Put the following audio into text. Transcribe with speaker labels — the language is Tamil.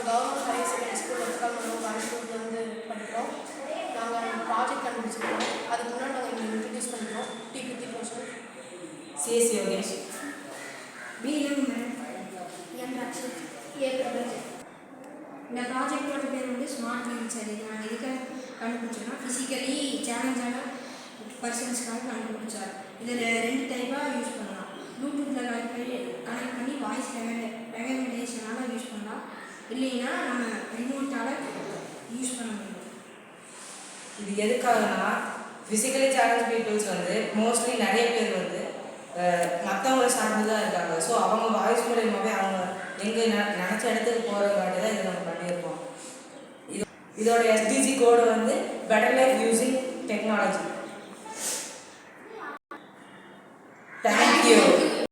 Speaker 1: கவர்மெண்ட் ஹையர் செகண்டரி ஸ்கூல் எடுத்துக்காமல் கோயம்புத்தூர்ல வந்து படிக்கிறோம். நாங்கள் ப்ராஜெக்ட் கண்டுபிடிச்சிருக்கோம். அதுக்கு முன்னாடி நாங்கள் இங்கே இன்ட்ரடியூஸ் பண்ணிக்கிறோம். Degree course
Speaker 2: CS Yogesh,
Speaker 3: BM M Rakshith, A Prabanjan. இந்த ப்ராஜெக்டோட பேர் வந்து ஸ்மார்ட் வீல் சேர். இது நாங்கள் எதுக்காக கண்டுபிடிச்சோன்னா ஃபிசிக்கலி சேலஞ்சான பர்சன்ஸ்க்காக கண்டுபிடிச்சார். இதில் 2 டைப்பாக யூஸ் பண்ணலாம். ப்ளூடூத்தில் கனெக்ட் பண்ணி வாய்ஸ் ரெகக்னேஷனால் யூஸ் பண்ணலாம். இல்லைன்னா நம்ம ரிமோட்டால் யூஸ் பண்ண முடியும்.
Speaker 2: இது எதுக்காகனா ஃபிசிக்கலி சேலஞ்ச் பீப்புள்ஸ் வந்து மோஸ்ட்லி நிறைய பேர் வந்து மற்றவங்களை சார்ந்து தான் இருக்காங்க. ஸோ அவங்க வாய்ஸ் மூலியமாகவே அவங்க எங்கே நினச்ச இடத்துக்கு போகிறதுக்காண்டி தான் இதை நம்ம பண்ணியிருக்கோம். இதோட SDG கோடு வந்து பெட்டர் லைஃப் யூஸிங் டெக்னாலஜி.